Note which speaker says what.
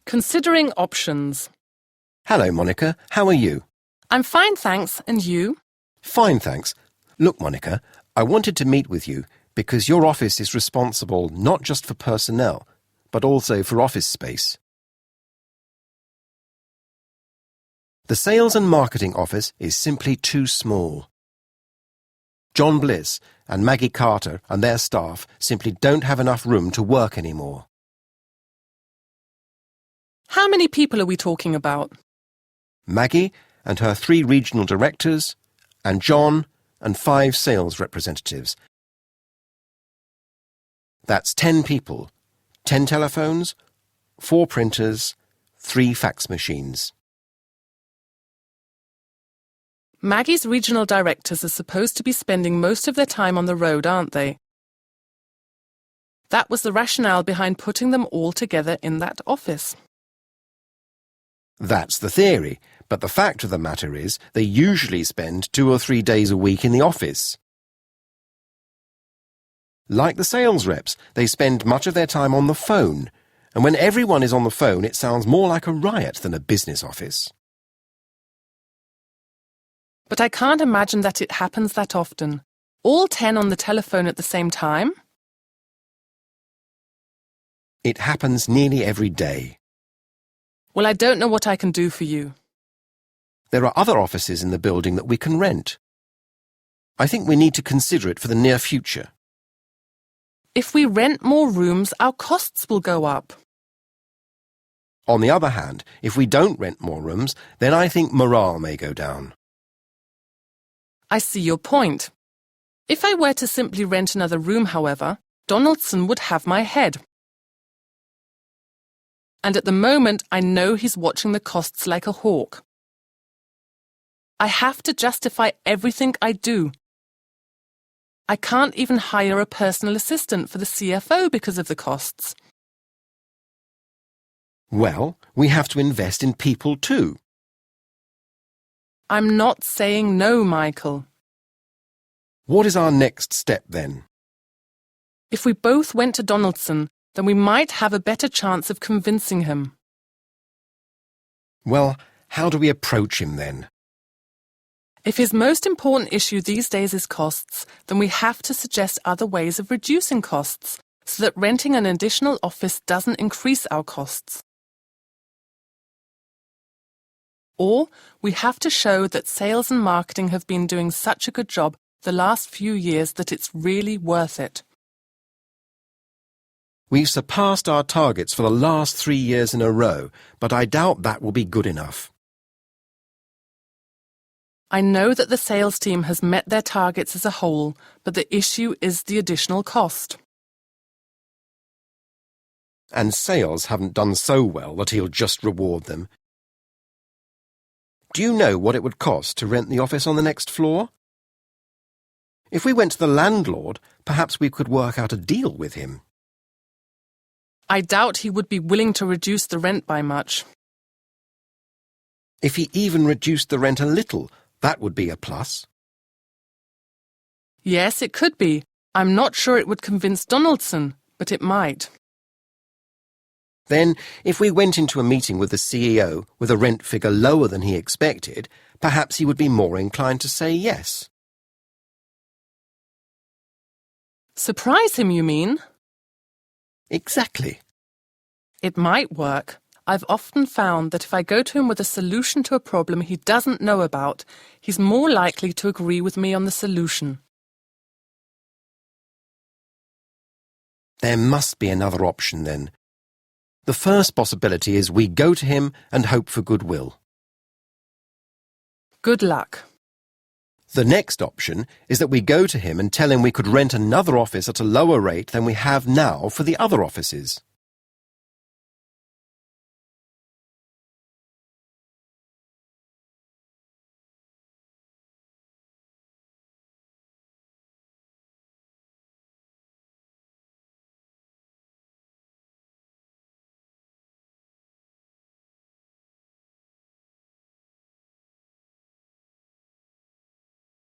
Speaker 1: Considering options.
Speaker 2: Hello, Monica. How are you?
Speaker 1: I'm fine, thanks. And you?
Speaker 2: Fine, thanks. Look, Monica, I wanted to meet with you because your office is responsible not just for personnel, but also for office space. The sales and marketing office is simply too small. John Bliss and Maggie Carter and their staff simply don't have enough room to work anymore.
Speaker 1: How many people are we talking about?
Speaker 2: Maggie and her 3 regional directors, and John and 5 sales representatives. That's 10 people, 10 telephones, 4 printers, 3 fax machines.
Speaker 1: Maggie's regional directors are supposed to be spending most of their time on the road, aren't they? That was the rationale behind putting them all together in that office.
Speaker 2: That's the theory, but the fact of the matter is they usually spend 2 or 3 days a week in the office. Like the sales reps, they spend much of their time on the phone, and when everyone is on the phone it sounds more like a riot than a business office.
Speaker 1: But I can't imagine that it happens that often. All 10 on the telephone at the same time?
Speaker 2: It happens nearly every day.
Speaker 1: Well, I don't know what I can do for you.
Speaker 2: There are other offices in the building that we can rent. I think we need to consider it for the near future.
Speaker 1: If we rent more rooms, our costs will go up.
Speaker 2: On the other hand, if we don't rent more rooms, then I think morale may go down.
Speaker 1: I see your point. If I were to simply rent another room, however, Donaldson would have my head. And at the moment, I know he's watching the costs like a hawk. I have to justify everything I do. I can't even hire a personal assistant for the CFO because of the costs.
Speaker 2: Well, we have to invest in people too.
Speaker 1: I'm not saying no, Michael.
Speaker 2: What is our next step then?
Speaker 1: If we both went to Donaldson, then we might have a better chance of convincing him.
Speaker 2: Well, how do we approach him then?
Speaker 1: If his most important issue these days is costs, then we have to suggest other ways of reducing costs so that renting an additional office doesn't increase our costs. Or we have to show that sales and marketing have been doing such a good job the last few years that it's really worth it.
Speaker 2: We've surpassed our targets for the last 3 years in a row, but I doubt that will be good enough.
Speaker 1: I know that the sales team has met their targets as a whole, but the issue is the additional cost.
Speaker 2: And sales haven't done so well that he'll just reward them. Do you know what it would cost to rent the office on the next floor? If we went to the landlord, perhaps we could work out a deal with him.
Speaker 1: I doubt he would be willing to reduce the rent by much.
Speaker 2: If he even reduced the rent a little, that would be a plus.
Speaker 1: Yes, it could be. I'm not sure it would convince Donaldson, but it might.
Speaker 2: Then, if we went into a meeting with the CEO with a rent figure lower than he expected, perhaps he would be more inclined to say yes.
Speaker 1: Surprise him, you mean?
Speaker 2: Exactly.
Speaker 1: It might work. I've often found that if I go to him with a solution to a problem he doesn't know about, he's more likely to agree with me on the solution.
Speaker 2: There must be another option then. The first possibility is we go to him and hope for goodwill.
Speaker 1: Good luck.
Speaker 2: The next option is that we go to him and tell him we could rent another office at a lower rate than we have now for the other offices.